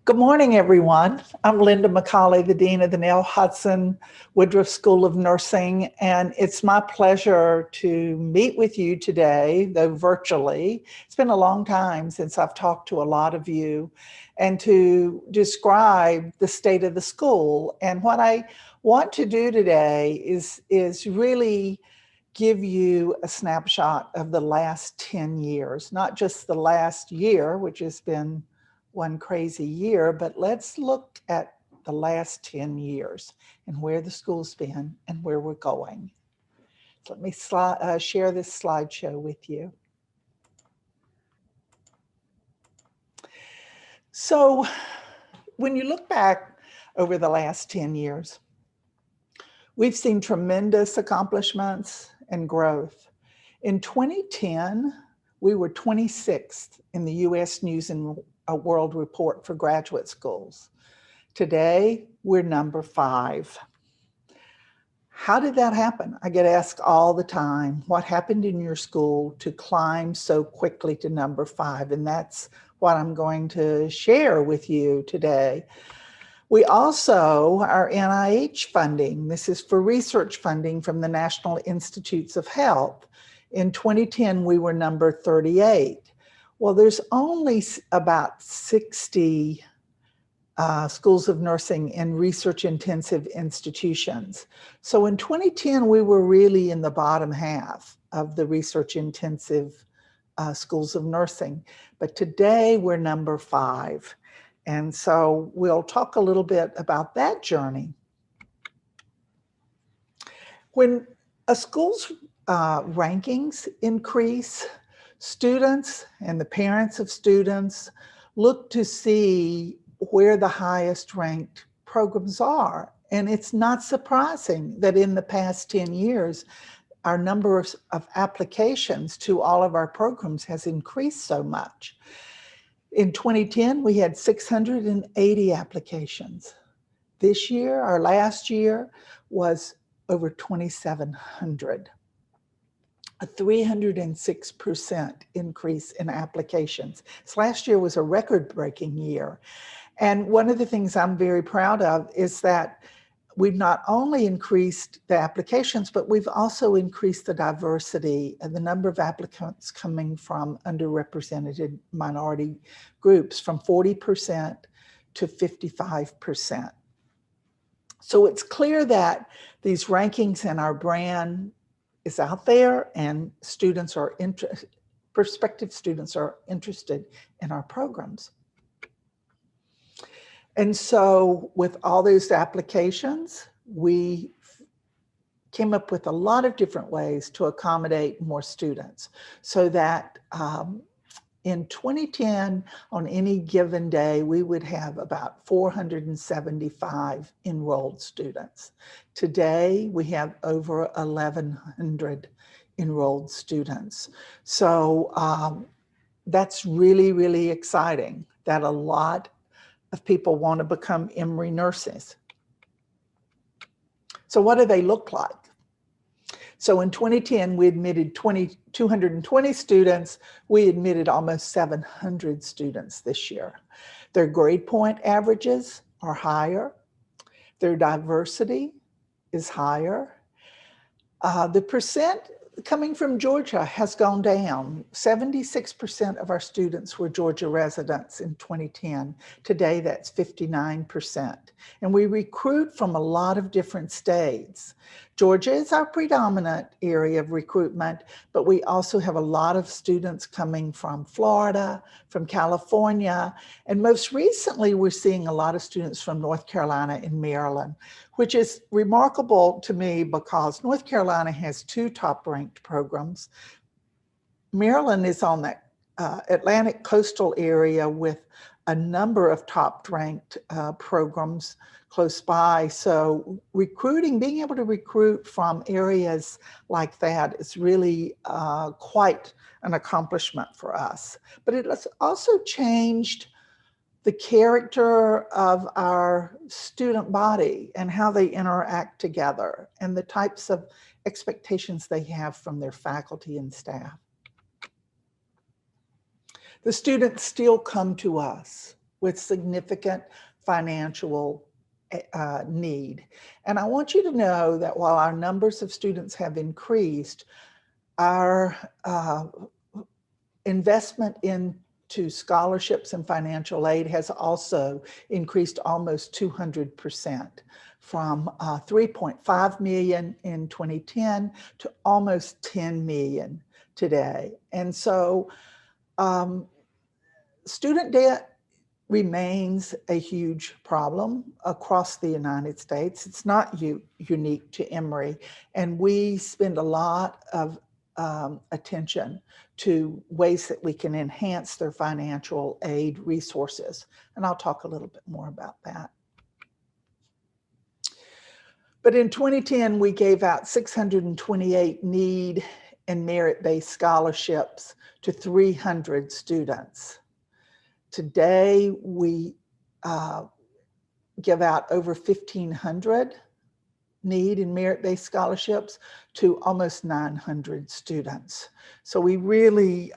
Good morning, everyone. I'm Linda McCauley, the Dean of the Nell Hudson Woodruff School of Nursing, and it's my pleasure to meet with you today, though virtually. It's been a long time since I've talked to a lot of you, and to describe the state of the school. And what I want to do today is really give you a snapshot of the last 10 years, not just the last year, which has been one crazy year, but let's look at the last 10 years and where the school's been and where we're going. So let me share this slideshow with you. So when you look back over the last 10 years, we've seen tremendous accomplishments and growth. In 2010, we were 26th in the US News and World Report for graduate schools. Today, we're number 5. How did that happen? I get asked all the time, what happened in your school to climb so quickly to number 5? And that's what I'm going to share with you today. We also are NIH funding. This is for research funding from the National Institutes of Health. In 2010, we were number 38. Well, there's only about 60 schools of nursing in research-intensive institutions. So in 2010, we were really in the bottom half of the research-intensive schools of nursing. But today, we're number 5. And so we'll talk a little bit about that journey. When a school's rankings increase, students and the parents of students look to see where the highest ranked programs are. And it's not surprising that in the past 10 years, our number of applications to all of our programs has increased so much. In 2010, we had 680 applications. This year, our last year, was over 2,700. A 306% increase in applications. So last year was a record-breaking year. And one of the things I'm very proud of is that we've not only increased the applications, but we've also increased the diversity and the number of applicants coming from underrepresented minority groups from 40% to 55%. So it's clear that these rankings and our brand is out there, and students are prospective students are interested in our programs. And so with all those applications, we came up with a lot of different ways to accommodate more students so that in 2010, on any given day, we would have about 475 enrolled students. Today, we have over 1,100 enrolled students. So that's really, really exciting that a lot of people want to become Emory nurses. So what do they look like? So in 2010, we admitted 220 students. We admitted almost 700 students this year. Their grade point averages are higher. Their diversity is higher. The percent coming from Georgia has gone down. 76% of our students were Georgia residents in 2010. Today, that's 59%. And we recruit from a lot of different states. Georgia is our predominant area of recruitment, but we also have a lot of students coming from Florida, from California, and most recently, we're seeing a lot of students from North Carolina and Maryland, which is remarkable to me because North Carolina has 2 top-ranked programs. Maryland is on that Atlantic coastal area with a number of top-ranked programs close by. So recruiting, being able to recruit from areas like that is really quite an accomplishment for us. But it has also changed the character of our student body and how they interact together and the types of expectations they have from their faculty and staff. The students still come to us with significant financial need. And I want you to know that while our numbers of students have increased, our investment into scholarships and financial aid has also increased almost 200%, from 3.5 million in 2010 to almost 10 million today. And so student debt remains a huge problem across the United States. It's not unique to Emory, and we spend a lot of attention to ways that we can enhance their financial aid resources. And I'll talk a little bit more about that. But in 2010, we gave out 628 need and merit-based scholarships to 300 students. Today, we give out over 1,500 need and merit-based scholarships to almost 900 students. So we really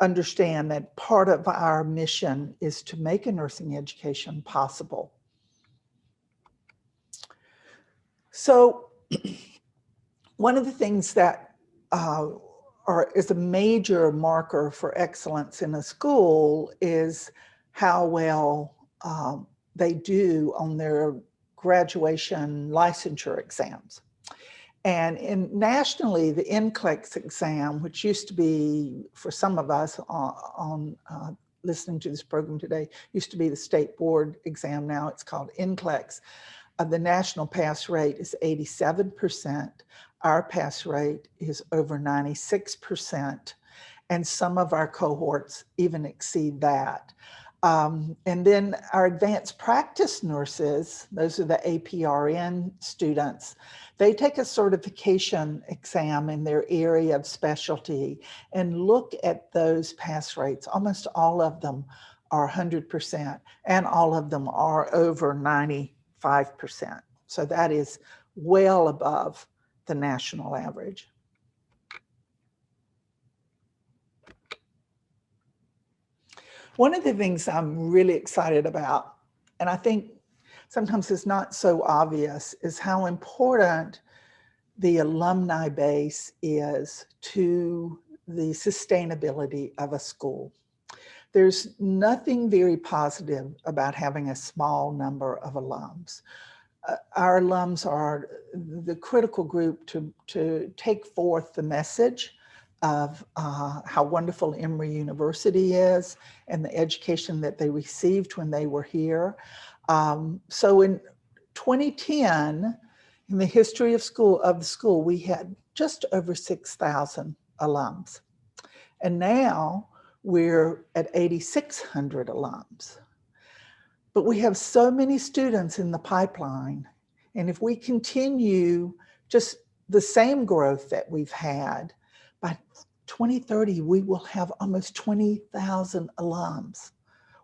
understand that part of our mission is to make a nursing education possible. So one of the things that is a major marker for excellence in a school is how well they do on their graduation licensure exams. And nationally, the NCLEX exam, which used to be, for some of us on listening to this program today, used to be the state board exam. Now it's called NCLEX. The national pass rate is 87%. Our pass rate is over 96%. And some of our cohorts even exceed that. And then our advanced practice nurses, those are the APRN students, they take a certification exam in their area of specialty and look at those pass rates. Almost all of them are 100%, and all of them are over 95%. So that is well above the national average. One of the things I'm really excited about, and I think sometimes it's not so obvious, is how important the alumni base is to the sustainability of a school. There's nothing very positive about having a small number of alums. Our alums are the critical group to take forth the message of how wonderful Emory University is and the education that they received when they were here. So in 2010, in the history of the school, we had just over 6,000 alums. And now we're at 8,600 alums. But we have so many students in the pipeline. And if we continue just the same growth that we've had, by 2030, we will have almost 20,000 alums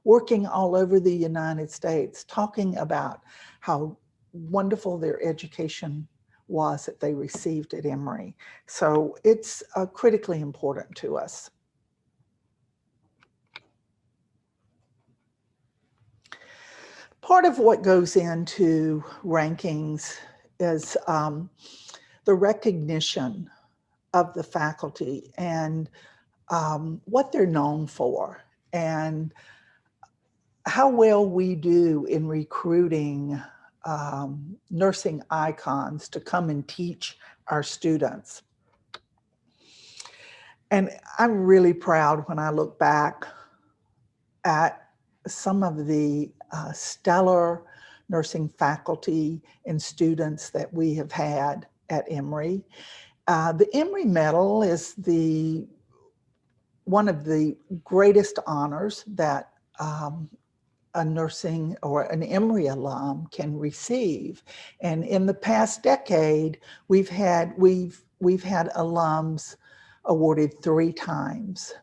working all over the United States, talking about how wonderful their education was that they received at Emory. So it's critically important to us. Part of what goes into rankings is the recognition of the faculty and what they're known for, and how well we do in recruiting nursing icons to come and teach our students. And I'm really proud when I look back at some of the stellar nursing faculty and students that we have had at Emory. The Emory Medal is one of the greatest honors that a nursing or an Emory alum can receive. And in the past decade, we've had alums awarded 3 times.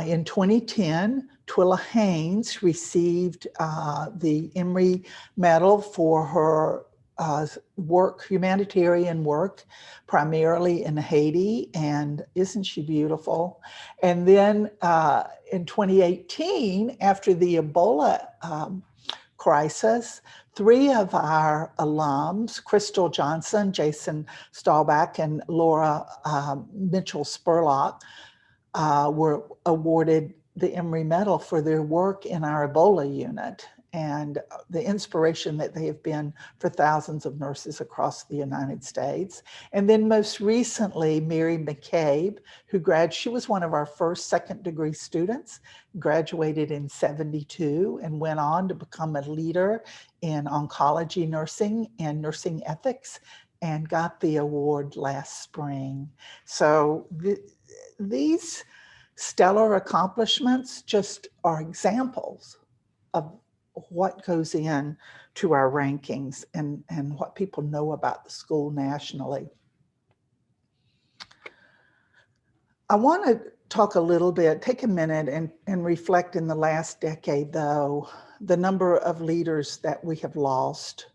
In 2010, Twilla Haynes received the Emory Medal for her humanitarian work, primarily in Haiti, and isn't she beautiful? And then in 2018, after the Ebola crisis, 3 of our alums, Crystal Johnson, Jason Staubach, and Laura Mitchell-Spurlock, were awarded the Emory Medal for their work in our Ebola unit and the inspiration that they have been for thousands of nurses across the United States. And then most recently, Mary McCabe, she was one of our first second-degree students, graduated in '72 and went on to become a leader in oncology nursing and nursing ethics and got the award last spring. So these stellar accomplishments just are examples of what goes in to our rankings and what people know about the school nationally. I want to talk a little bit, take a minute and reflect in the last decade, though, the number of leaders that we have lost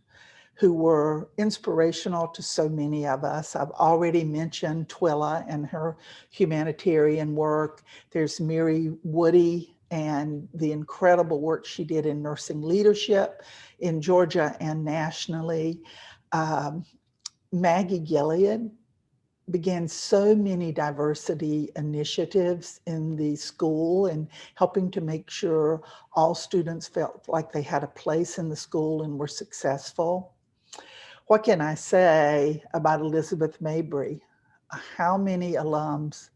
who were inspirational to so many of us. I've already mentioned Twila and her humanitarian work. There's Mary Woody and the incredible work she did in nursing leadership in Georgia and nationally. Maggie Gilead began so many diversity initiatives in the school and helping to make sure all students felt like they had a place in the school and were successful. What can I say about Elizabeth Mabry? How many alums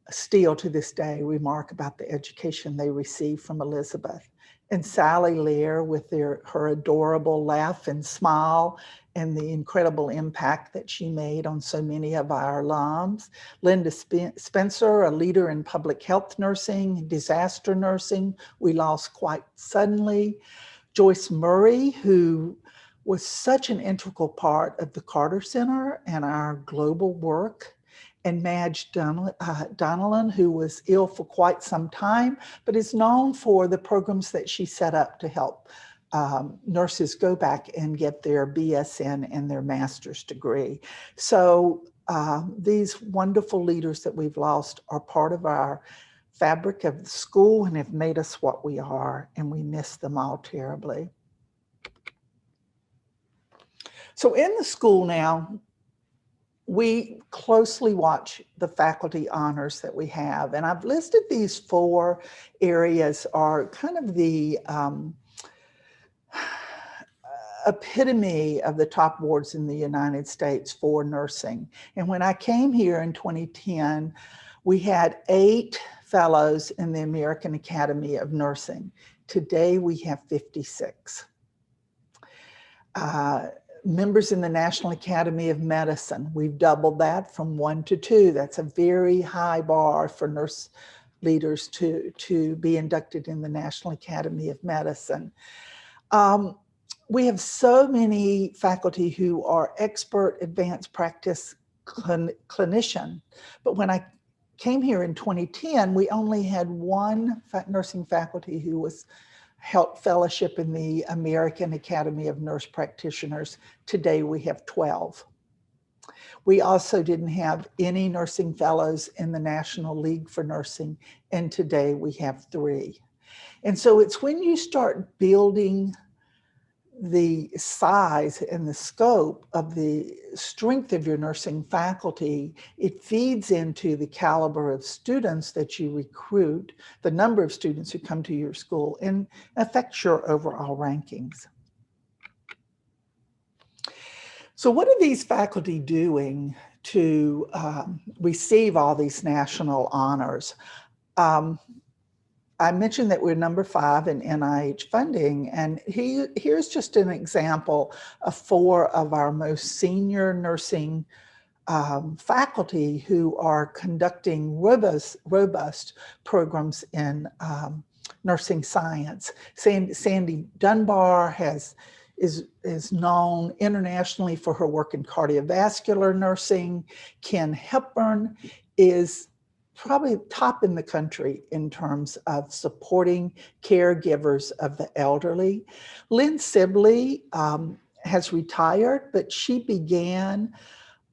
still to this day remark about the education they received from Elizabeth? And Sally Lear with her adorable laugh and smile and the incredible impact that she made on so many of our alums. Linda Spencer, a leader in public health nursing, disaster nursing, we lost quite suddenly. Joyce Murray, who was such an integral part of the Carter Center and our global work. And Madge Donnellan, who was ill for quite some time, but is known for the programs that she set up to help nurses go back and get their BSN and their master's degree. So these wonderful leaders that we've lost are part of our fabric of the school and have made us what we are, and we miss them all terribly. So in the school now, we closely watch the faculty honors that we have. And I've listed these 4 areas are kind of the epitome of the top boards in the United States for nursing. And when I came here in 2010, we had 8 fellows in the American Academy of Nursing. Today we have 56. Members in the National Academy of Medicine, we've doubled that from 1 to 2. That's a very high bar for nurse leaders to be inducted in the National Academy of Medicine. We have so many faculty who are expert advanced practice clinician, but when I came here in 2010, we only had 1 nursing faculty who was held fellowship in the American Academy of Nurse Practitioners. Today we have 12. We also didn't have any nursing fellows in the National League for Nursing, and today we have 3. And so it's when you start building the size and the scope of the strength of your nursing faculty, it feeds into the caliber of students that you recruit, the number of students who come to your school, and affects your overall rankings. So what are these faculty doing to receive all these national honors? I mentioned that we're number 5 in NIH funding, and here's just an example of 4 of our most senior nursing faculty who are conducting robust programs in nursing science. Sandy Dunbar is known internationally for her work in cardiovascular nursing. Ken Hepburn is probably top in the country in terms of supporting caregivers of the elderly. Lynn Sibley has retired, but she began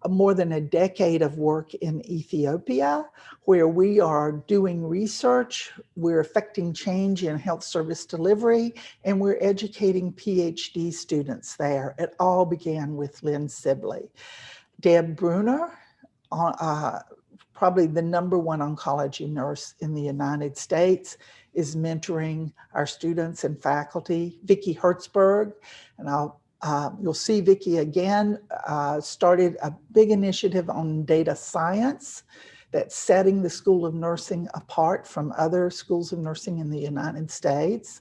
more than a decade of work in Ethiopia, where we are doing research, we're affecting change in health service delivery, and we're educating PhD students there. It all began with Lynn Sibley. Deb Bruner, probably the #1 oncology nurse in the United States, is mentoring our students and faculty. Vicki Hertzberg, and you'll see Vicki again, started a big initiative on data science that's setting the School of Nursing apart from other schools of nursing in the United States.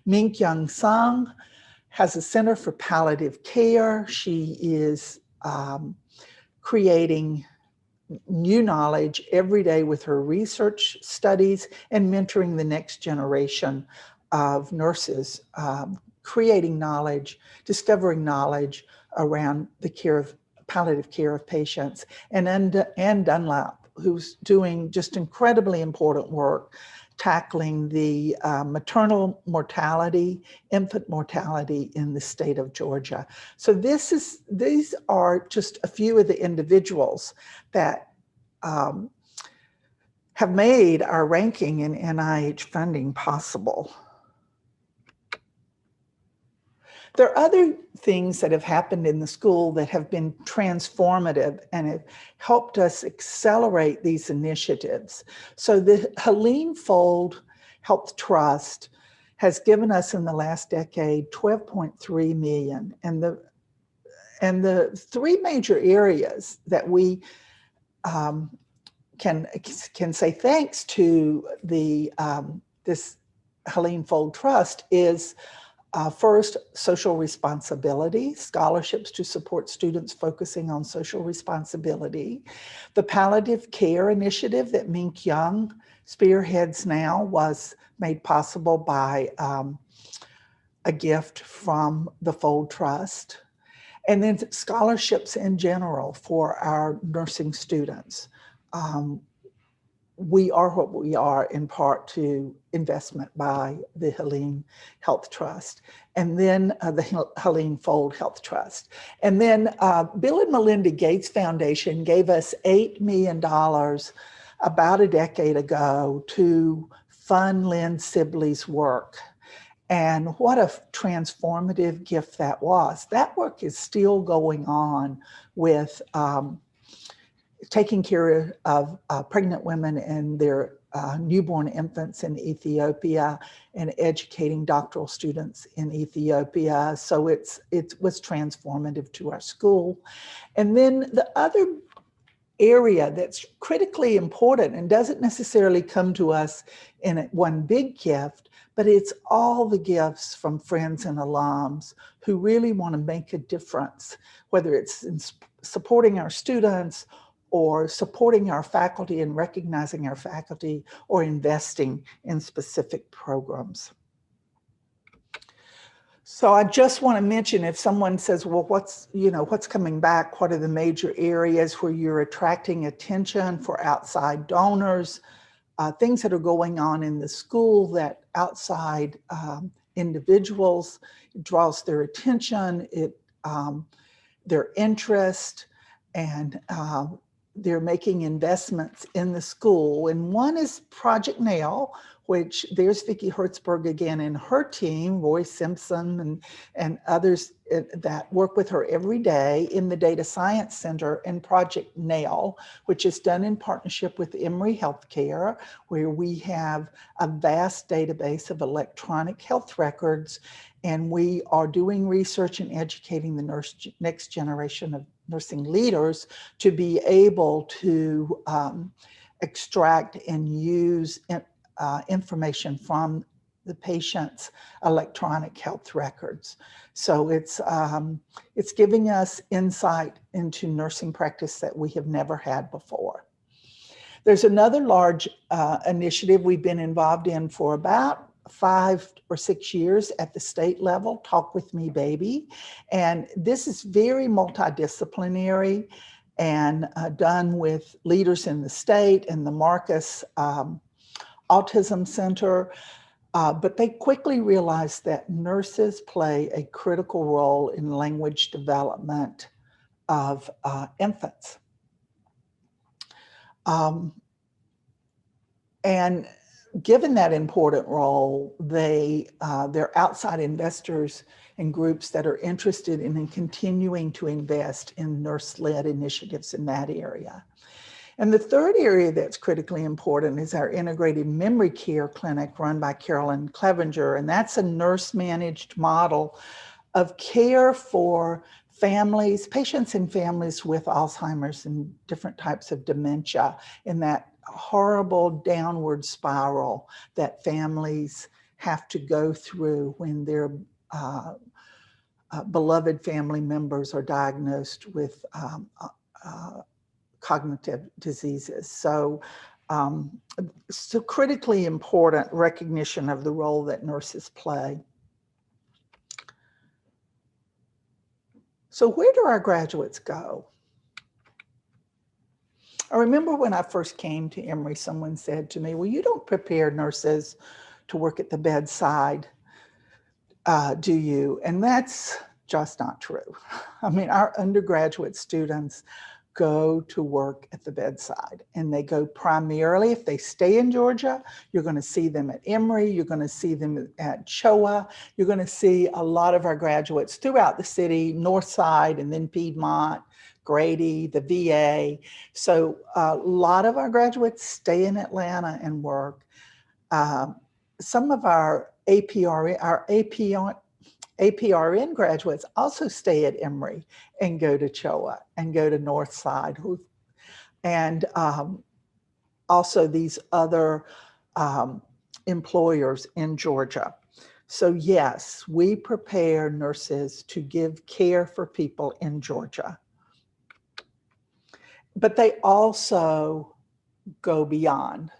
Ming-Kyung Sung has a Center for Palliative Care. She is creating new knowledge every day with her research studies and mentoring the next generation of nurses, creating knowledge, discovering knowledge around the care of palliative care of patients. And Ann Dunlap, who's doing just incredibly important work tackling the maternal mortality, infant mortality in the state of Georgia. So these are just a few of the individuals that have made our ranking in NIH funding possible. There are other things that have happened in the school that have been transformative and have helped us accelerate these initiatives. So the Helene Fold Health Trust has given us in the last decade $12.3 million. And the three major areas that we can say thanks to the this Helene Fold Trust is first, social responsibility, scholarships to support students focusing on social responsibility. The palliative care initiative that Ming-Kyung spearheads now was made possible by a gift from the Fold Trust. And then scholarships in general for our nursing students. We are what we are in part to investment by the Helene Health Trust, and then the Helene Fold Health Trust. And then Bill and Melinda Gates Foundation gave us $8 million about a decade ago to fund Lynn Sibley's work. And what a transformative gift that was. That work is still going on with taking care of pregnant women and their newborn infants in Ethiopia and educating doctoral students in Ethiopia. So it was transformative to our school. And then the other area that's critically important and doesn't necessarily come to us in one big gift, but it's all the gifts from friends and alums who really want to make a difference, whether it's in supporting our students or supporting our faculty and recognizing our faculty or investing in specific programs. So I just want to mention, if someone says, well, what's coming back? What are the major areas where you're attracting attention for outside donors? Things that are going on in the school that outside individuals, it draws their attention, their interest, and they're making investments in the school. And one is Project Nail, which there's Vicki Hertzberg again and her team, Roy Simpson and others that work with her every day in the Data Science Center, and Project Nail, which is done in partnership with Emory Healthcare, where we have a vast database of electronic health records, and we are doing research and educating the next generation of nursing leaders to be able to extract and use information from the patient's electronic health records. So it's giving us insight into nursing practice that we have never had before. There's another large initiative we've been involved in for about 5 or 6 years at the state level, Talk With Me Baby. And this is very multidisciplinary and done with leaders in the state and the Marcus Autism Center. But they quickly realized that nurses play a critical role in language development of infants. And given that important role, they're outside investors and groups that are interested in continuing to invest in nurse-led initiatives in that area. And the third area that's critically important is our integrated memory care clinic run by Carolyn Clevenger. And that's a nurse-managed model of care for families, patients and families with Alzheimer's and different types of dementia, in that horrible downward spiral that families have to go through when their beloved family members are diagnosed with cognitive diseases. So critically important recognition of the role that nurses play. So where do our graduates go? I remember when I first came to Emory, someone said to me, well, you don't prepare nurses to work at the bedside, do you? And that's just not true. I mean, our undergraduate students go to work at the bedside, and they go primarily, if they stay in Georgia, you're going to see them at Emory, you're going to see them at CHOA, you're going to see a lot of our graduates throughout the city, North Side, and then Piedmont, Grady, the VA. So a lot of our graduates stay in Atlanta and work. Some of our APRN graduates also stay at Emory and go to CHOA and go to Northside, and also these other employers in Georgia. So yes, we prepare nurses to give care for people in Georgia. But they also go beyond.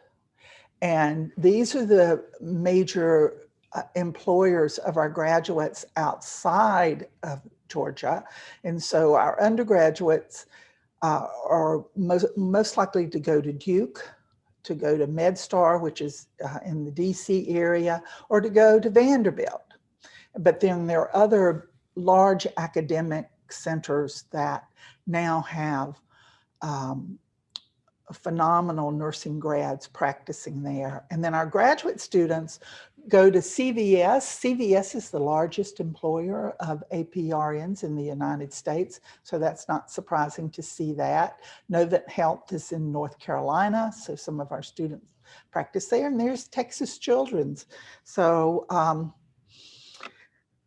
And these are the major employers of our graduates outside of Georgia. And so our undergraduates are most likely to go to Duke, to go to MedStar, which is in the DC area, or to go to Vanderbilt. But then there are other large academic centers that now have phenomenal nursing grads practicing there. And then our graduate students go to CVS. CVS is the largest employer of APRNs in the United States, so that's not surprising to see that. Novant Health is in North Carolina, so some of our students practice there. And there's Texas Children's. So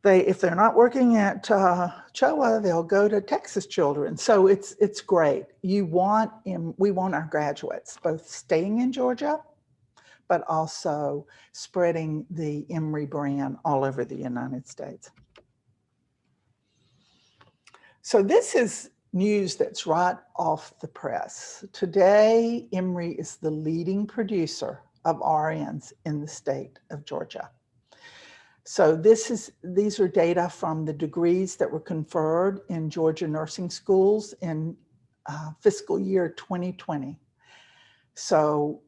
if they're not working at CHOA, they'll go to Texas Children's. So it's great. We want our graduates both staying in Georgia, but also spreading the Emory brand all over the United States. So this is news that's right off the press. Today, Emory is the leading producer of RNs in the state of Georgia. So these are data from the degrees that were conferred in Georgia nursing schools in fiscal year 2020. So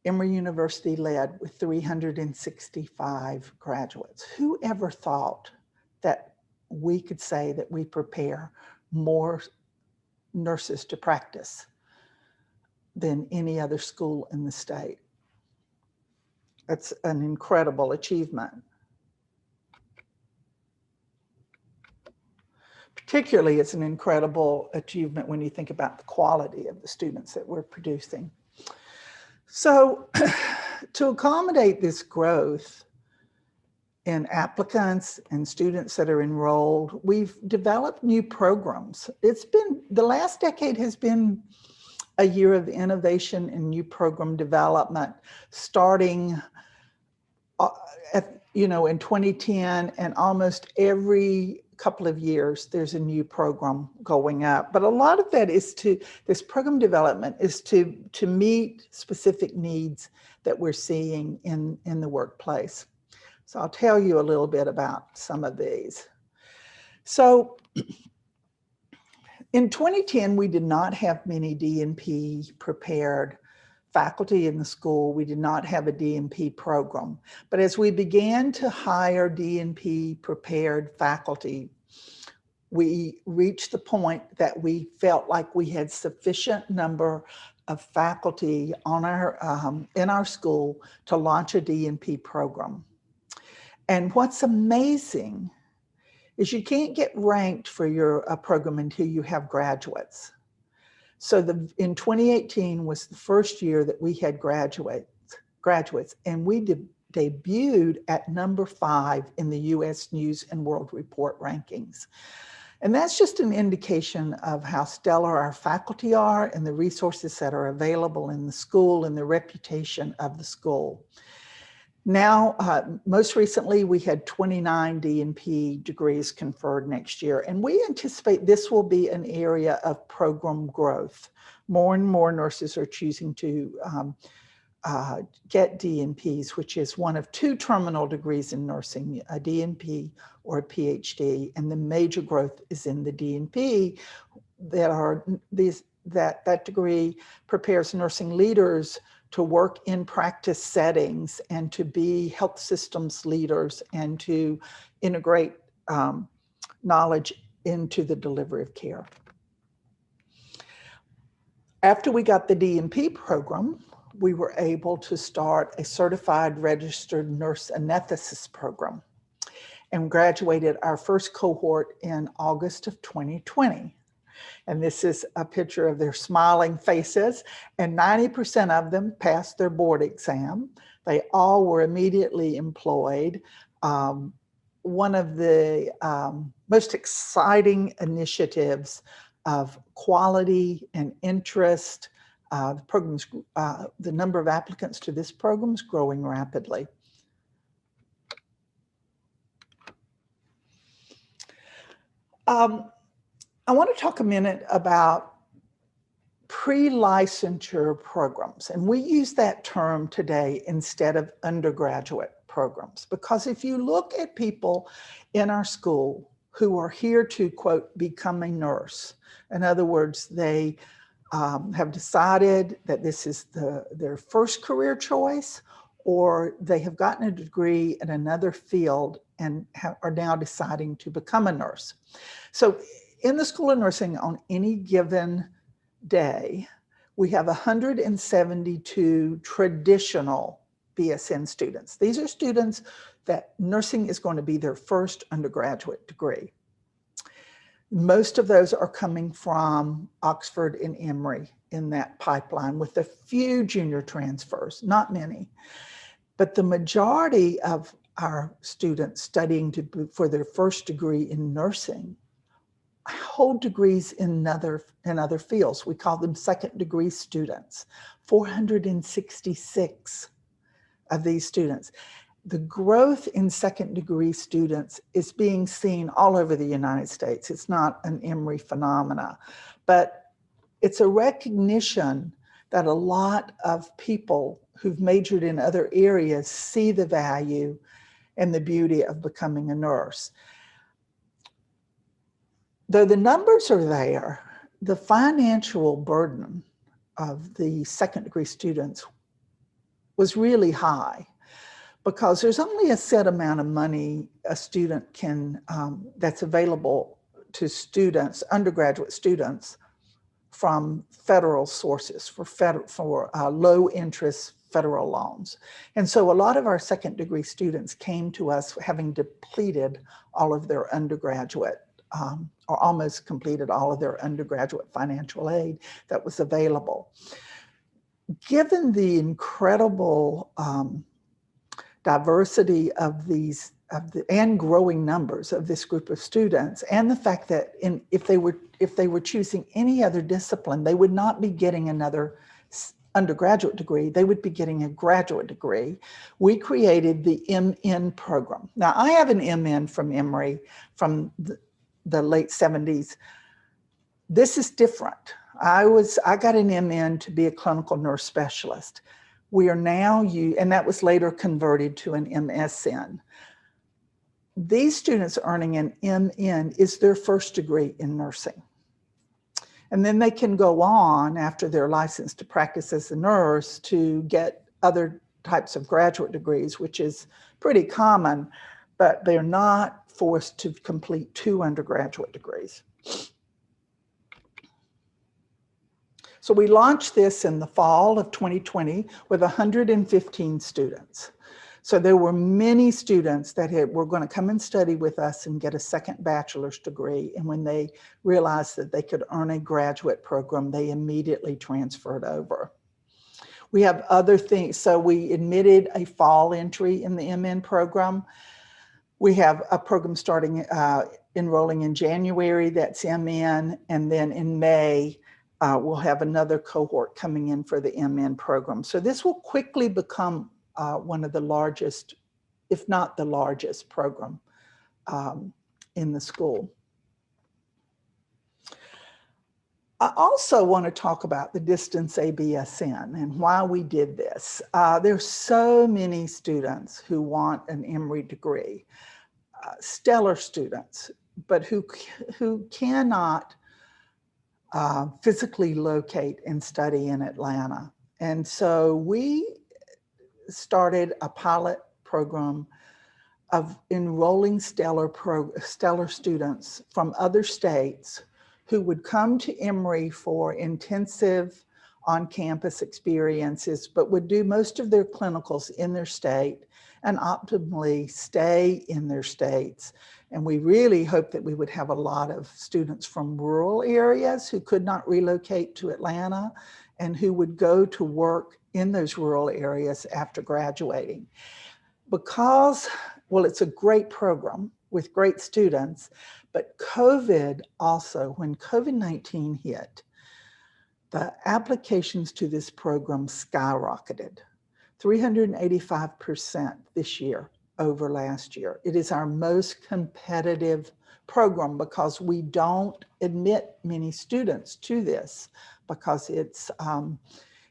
Emory University led with 365 graduates. Who ever thought that we could say that we prepare more nurses to practice than any other school in the state? That's an incredible achievement. Particularly, it's an incredible achievement when you think about the quality of the students that we're producing. So to accommodate this growth in applicants and students that are enrolled, we've developed new programs. The last decade has been a year of innovation and new program development, starting in 2010, and almost every couple of years, there's a new program going up. But a lot of that this program development is to meet specific needs that we're seeing in the workplace. So I'll tell you a little bit about some of these. So in 2010, we did not have many D&P prepared faculty in the school, we did not have a DNP program. But as we began to hire DNP prepared faculty, we reached the point that we felt like we had sufficient number of faculty on in our school to launch a DNP program. And what's amazing is you can't get ranked for your program until you have graduates. So in 2018 was the first year that we had graduates, and we debuted at number 5 in the US News and World Report rankings. And that's just an indication of how stellar our faculty are and the resources that are available in the school and the reputation of the school. Now, most recently, we had 29 DNP degrees conferred next year, and we anticipate this will be an area of program growth. More and more nurses are choosing to get DNPs, which is one of 2 terminal degrees in nursing, a DNP or a PhD, and the major growth is in the DNP. That degree prepares nursing leaders to work in practice settings and to be health systems leaders and to integrate knowledge into the delivery of care. After we got the DNP program, we were able to start a certified registered nurse anesthetist program and graduated our first cohort in August of 2020. And this is a picture of their smiling faces, and 90% of them passed their board exam. They all were immediately employed. One of the most exciting initiatives of quality and interest, the number of applicants to this program is growing rapidly. I want to talk a minute about pre-licensure programs. And we use that term today instead of undergraduate programs, because if you look at people in our school who are here to, quote, become a nurse, in other words, they have decided that this is their first career choice, or they have gotten a degree in another field and are now deciding to become a nurse. So in the School of Nursing on any given day, we have 172 traditional BSN students. These are students that nursing is going to be their first undergraduate degree. Most of those are coming from Oxford and Emory in that pipeline, with a few junior transfers, not many. But the majority of our students studying for their first degree in nursing hold degrees in other fields. We call them second degree students, 466 of these students. The growth in second degree students is being seen all over the United States. It's not an Emory phenomena, but it's a recognition that a lot of people who've majored in other areas see the value and the beauty of becoming a nurse. Though the numbers are there, the financial burden of the second degree students was really high, because there's only a set amount of money a student can, that's available to students, undergraduate students, from federal sources for low interest federal loans. And so a lot of our second degree students came to us having depleted all of their undergraduate or almost completed all of their undergraduate financial aid that was available. Given the incredible diversity of these and growing numbers of this group of students, and the fact that if they were choosing any other discipline, they would not be getting another undergraduate degree, they would be getting a graduate degree. We created the MN program. Now, I have an MN from Emory from the late 70s. This is different. I got an MN to be a clinical nurse specialist. We are now, and that was later converted to an MSN. These students earning an MN is their first degree in nursing. And then they can go on after they're licensed to practice as a nurse to get other types of graduate degrees, which is pretty common, but they're not forced to complete 2 undergraduate degrees. So we launched this in the fall of 2020 with 115 students. So there were many students that were going to come and study with us and get a second bachelor's degree. And when they realized that they could earn a graduate program, they immediately transferred over. We have other things. So we admitted a fall entry in the MN program. We have a program starting enrolling in January, that's MN, and then in May, we'll have another cohort coming in for the MN program. So this will quickly become one of the largest, if not the largest program in the school. I also want to talk about the distance ABSN and why we did this. There's so many students who want an Emory degree, stellar students, but who cannot physically locate and study in Atlanta. And so we started a pilot program of enrolling stellar students from other states who would come to Emory for intensive on-campus experiences, but would do most of their clinicals in their state and optimally stay in their states. And we really hope that we would have a lot of students from rural areas who could not relocate to Atlanta and who would go to work in those rural areas after graduating. Because, well, it's a great program with great students, but COVID also, when COVID-19 hit, the applications to this program skyrocketed, 385% this year over last year. It is our most competitive program because we don't admit many students to this because it's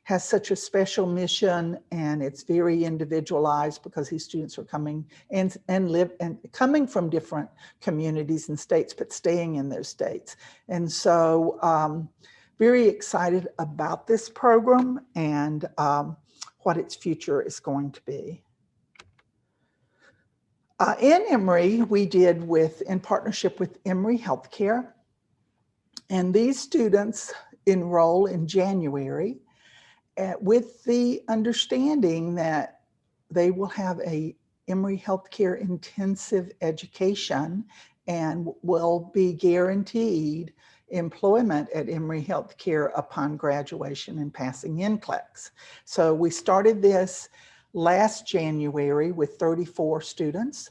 has such a special mission and it's very individualized because these students are coming and coming from different communities and states, but staying in those states. And so very excited about this program and what its future is going to be. In Emory, we did in partnership with Emory Healthcare, and these students enroll in January with the understanding that they will have a Emory Healthcare intensive education and will be guaranteed employment at Emory Healthcare upon graduation and passing NCLEX. So we started this last January with 34 students.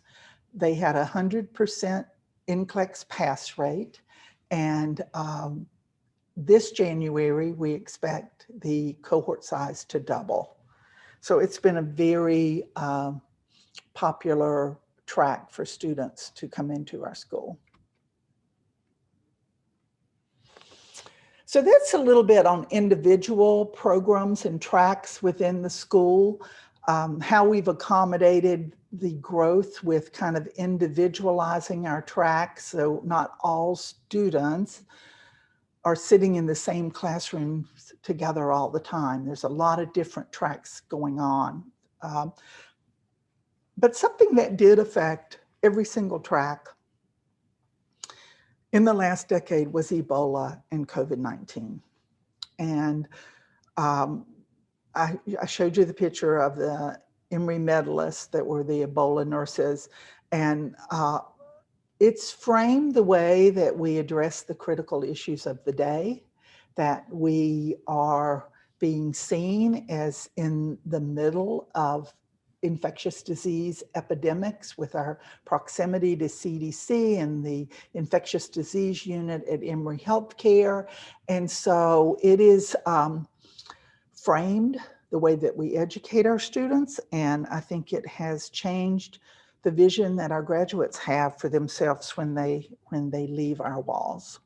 They had 100% NCLEX pass rate, and this January, we expect the cohort size to double. So it's been a very popular track for students to come into our school. So that's a little bit on individual programs and tracks within the school, how we've accommodated the growth with kind of individualizing our tracks. So not all students are sitting in the same classrooms together all the time. There's a lot of different tracks going on. But something that did affect every single track in the last decade was Ebola and COVID-19. And I showed you the picture of the Emory medalists that were the Ebola nurses. And it's framed the way that we address the critical issues of the day, that we are being seen as in the middle of infectious disease epidemics with our proximity to CDC and the infectious disease unit at Emory Healthcare. And so it is framed the way that we educate our students, and I think it has changed the vision that our graduates have for themselves when they leave our walls.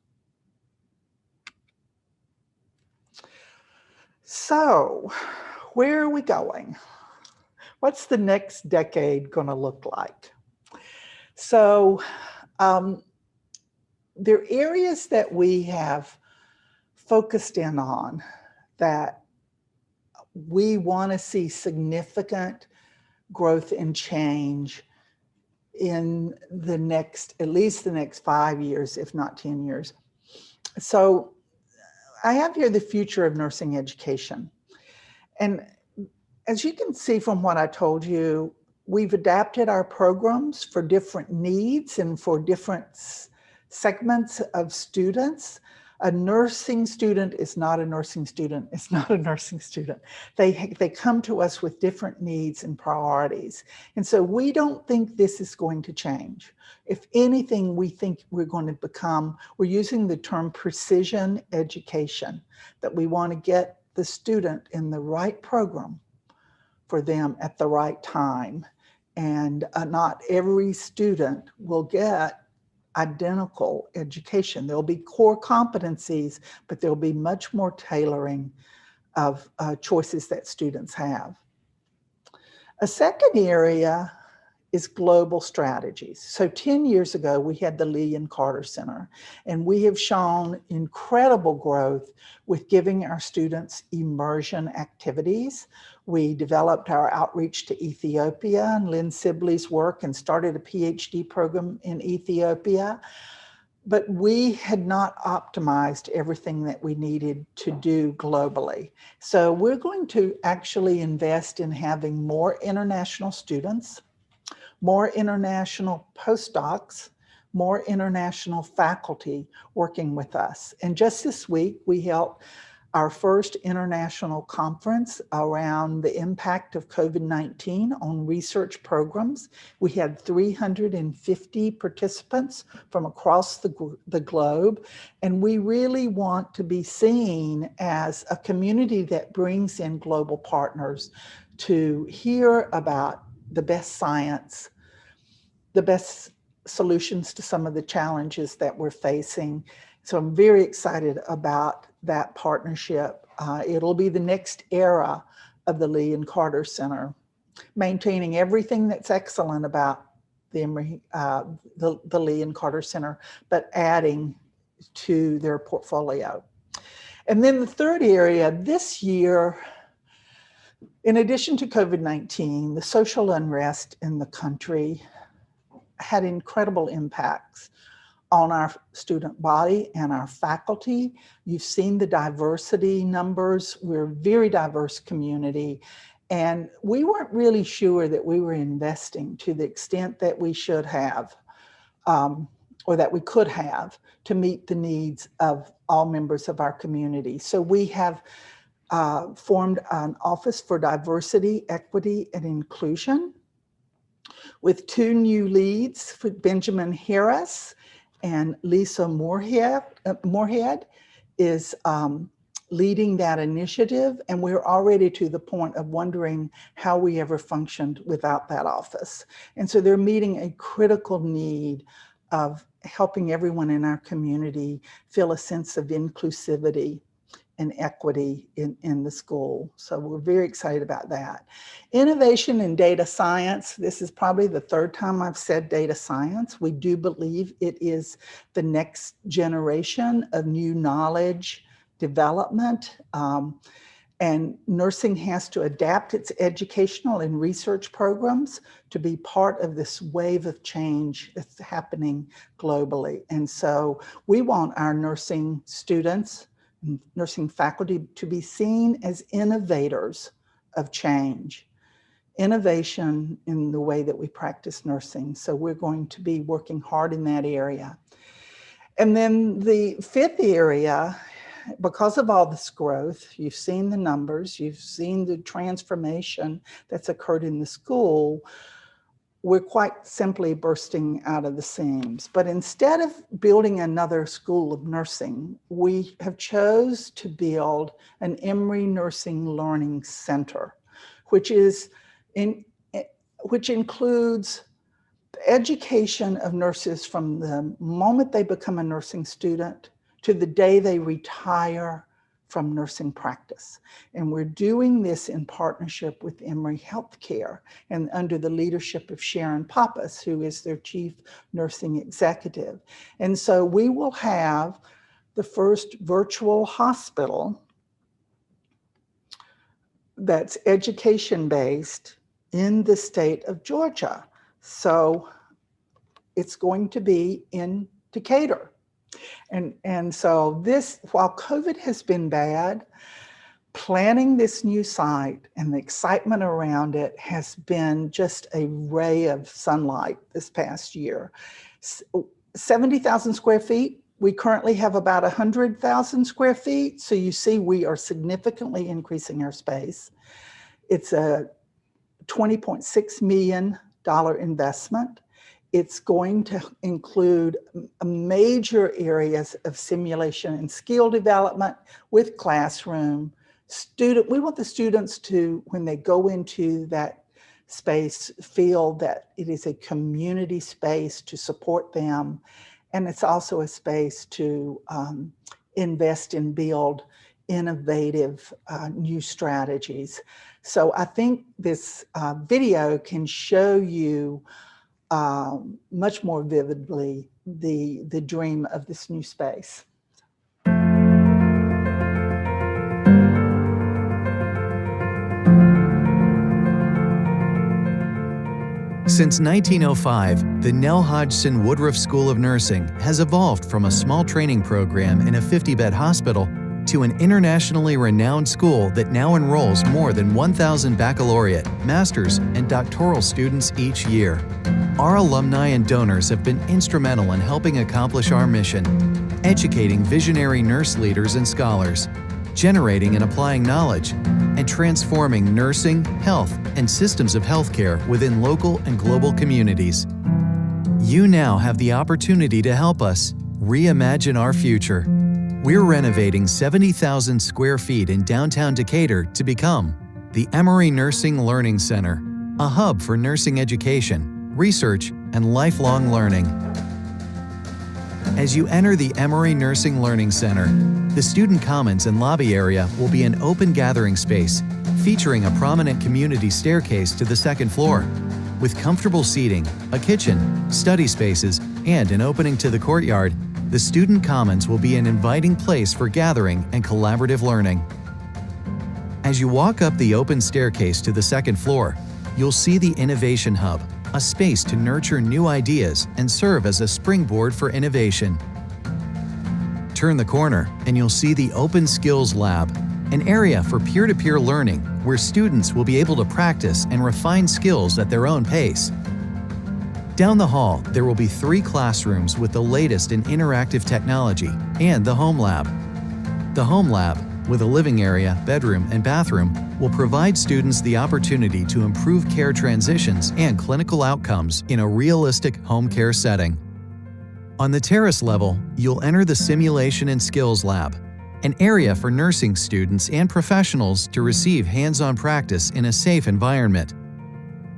So, where are we going? What's the next decade going to look like? So, there are areas that we have focused in on, that we want to see significant growth and change in the next, at least the next 5 years, if not 10 years. So I have here the future of nursing education. And as you can see from what I told you, we've adapted our programs for different needs and for different segments of students. A nursing student is not a nursing student. It's not a nursing student. They come to us with different needs and priorities. And so we don't think this is going to change. If anything, we think we're going to become, we're using the term precision education, that we want to get the student in the right program for them at the right time. And not every student will get identical education. There'll be core competencies, but there'll be much more tailoring of choices that students have. A second area is global strategies. So 10 years ago, we had the Lee and Carter Center, and we have shown incredible growth with giving our students immersion activities. We developed our outreach to Ethiopia and Lynn Sibley's work and started a PhD program in Ethiopia. But we had not optimized everything that we needed to do globally. So we're going to actually invest in having more international students, more international postdocs, more international faculty working with us. And just this week, we held our first international conference around the impact of COVID-19 on research programs. We had 350 participants from across the globe, and we really want to be seen as a community that brings in global partners to hear about the best science, the best solutions to some of the challenges that we're facing. So I'm very excited about that partnership. It'll be the next era of the Lee and Carter Center, maintaining everything that's excellent about the Emory, the Lee and Carter Center, but adding to their portfolio. And then the third area this year, in addition to COVID-19, the social unrest in the country had incredible impacts on our student body and our faculty. You've seen the diversity numbers. We're a very diverse community. And we weren't really sure that we were investing to the extent that we should have, or that we could have, to meet the needs of all members of our community. So we have formed an Office for Diversity, Equity, and Inclusion with 2 new leads, for Benjamin Harris and Lisa Moorhead is leading that initiative. And we're already to the point of wondering how we ever functioned without that office. And so they're meeting a critical need of helping everyone in our community feel a sense of inclusivity and equity in the school. So we're very excited about that. Innovation in data science. This is probably the 3rd time I've said data science. We do believe it is the next generation of new knowledge development. And nursing has to adapt its educational and research programs to be part of this wave of change that's happening globally. And so we want our nursing students, nursing faculty, to be seen as innovators of change, innovation in the way that we practice nursing. So we're going to be working hard in that area. And then the 5th area, because of all this growth, you've seen the numbers, you've seen the transformation that's occurred in the school, we're quite simply bursting out of the seams. But instead of building another school of nursing, we have chose to build an Emory Nursing Learning Center, which includes the education of nurses from the moment they become a nursing student to the day they retire from nursing practice. And we're doing this in partnership with Emory Healthcare and under the leadership of Sharon Pappas, who is their chief nursing executive. And so we will have the first virtual hospital that's education-based in the state of Georgia. So it's going to be in Decatur. And so this, while COVID has been bad, planning this new site and the excitement around it has been just a ray of sunlight this past year. 70,000 square feet. We currently have about 100,000 square feet. So you see, we are significantly increasing our space. It's a $20.6 million investment. It's going to include major areas of simulation and skill development with classroom. We want the students to, when they go into that space, feel that it is a community space to support them. And it's also a space to invest and build innovative new strategies. So I think this video can show you much more vividly the dream of this new space. Since 1905, the Nell Hodgson Woodruff School of Nursing has evolved from a small training program in a 50-bed hospital to an internationally renowned school that now enrolls more than 1,000 baccalaureate, master's, and doctoral students each year. Our alumni and donors have been instrumental in helping accomplish our mission, educating visionary nurse leaders and scholars, generating and applying knowledge, and transforming nursing, health, and systems of healthcare within local and global communities. You now have the opportunity to help us reimagine our future. We're renovating 70,000 square feet in downtown Decatur to become the Emory Nursing Learning Center, a hub for nursing education, research, and lifelong learning. As you enter the Emory Nursing Learning Center, the student commons and lobby area will be an open gathering space featuring a prominent community staircase to the second floor. With comfortable seating, a kitchen, study spaces, and an opening to the courtyard, the student commons will be an inviting place for gathering and collaborative learning. As you walk up the open staircase to the second floor, you'll see the Innovation Hub, a space to nurture new ideas and serve as a springboard for innovation. Turn the corner and you'll see the Open Skills Lab, an area for peer-to-peer learning where students will be able to practice and refine skills at their own pace. Down the hall, there will be 3 classrooms with the latest in interactive technology and the Home Lab. The Home Lab, with a living area, bedroom, and bathroom, will provide students the opportunity to improve care transitions and clinical outcomes in a realistic home care setting. On the terrace level, you'll enter the Simulation and Skills Lab, an area for nursing students and professionals to receive hands-on practice in a safe environment.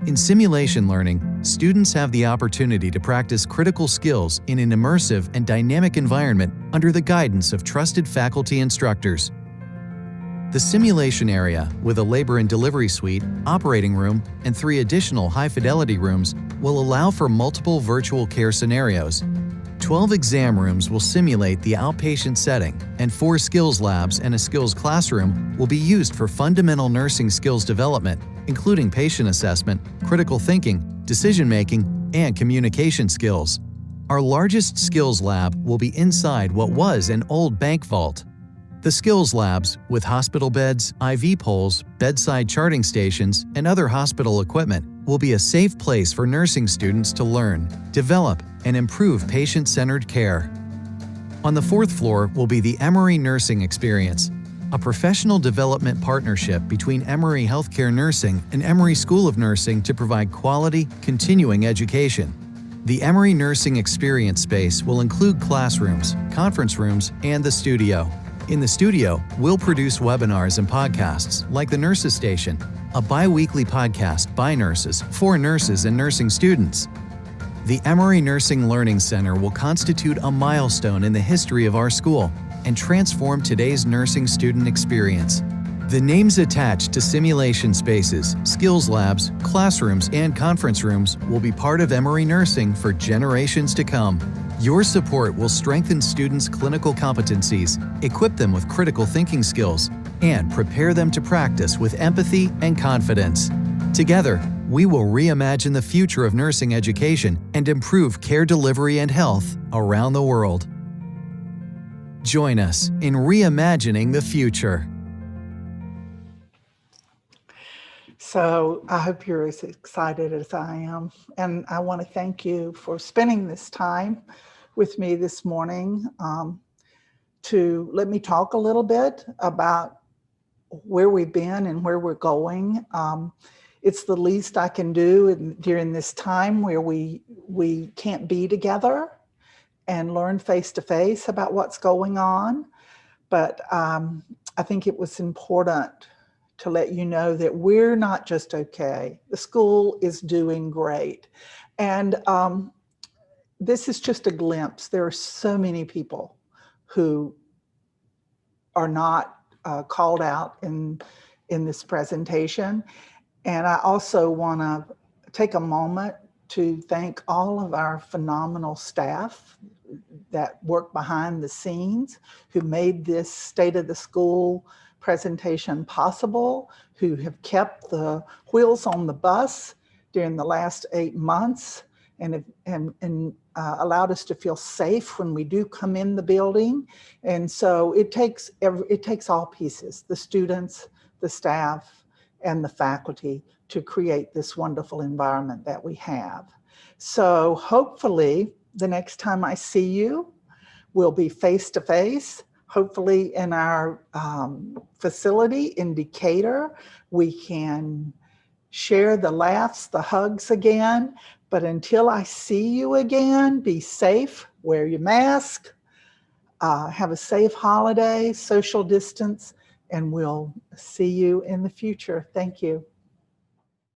In simulation learning, students have the opportunity to practice critical skills in an immersive and dynamic environment under the guidance of trusted faculty instructors. The simulation area, with a labor and delivery suite, operating room, and 3 additional high-fidelity rooms, will allow for multiple virtual care scenarios. 12 exam rooms will simulate the outpatient setting, and 4 skills labs and a skills classroom will be used for fundamental nursing skills development, including patient assessment, critical thinking, decision-making, and communication skills. Our largest skills lab will be inside what was an old bank vault. The skills labs, with hospital beds, IV poles, bedside charting stations, and other hospital equipment, will be a safe place for nursing students to learn, develop, and improve patient-centered care. On the 4th floor will be the Emory Nursing Experience, a professional development partnership between Emory Healthcare Nursing and Emory School of Nursing to provide quality, continuing education. The Emory Nursing Experience space will include classrooms, conference rooms, and the studio. In the studio, we'll produce webinars and podcasts like the Nurses Station, a bi-weekly podcast by nurses for nurses and nursing students. The Emory Nursing Learning Center will constitute a milestone in the history of our school and transform today's nursing student experience. The names attached to simulation spaces, skills labs, classrooms, and conference rooms will be part of Emory Nursing for generations to come. Your support will strengthen students' clinical competencies, equip them with critical thinking skills, and prepare them to practice with empathy and confidence. Together, we will reimagine the future of nursing education and improve care delivery and health around the world. Join us in reimagining the future. So I hope you're as excited as I am. And I want to thank you for spending this time with me this morning to let me talk a little bit about where we've been and where we're going. It's the least I can do during this time where we can't be together and learn face-to-face about what's going on. But I think it was important to let you know that we're not just okay. The school is doing great. And this is just a glimpse. There are so many people who are not called out in this presentation. And I also want to take a moment to thank all of our phenomenal staff that work behind the scenes, who made this State of the School presentation possible, who have kept the wheels on the bus during the last 8 months and allowed us to feel safe when we do come in the building. And so it takes all pieces, the students, the staff, and the faculty, to create this wonderful environment that we have. So hopefully the next time I see you, we'll be face-to-face, hopefully in our facility in Decatur. We can share the laughs, the hugs again. But until I see you again, be safe, wear your mask, have a safe holiday, social distance, and we'll see you in the future. Thank you.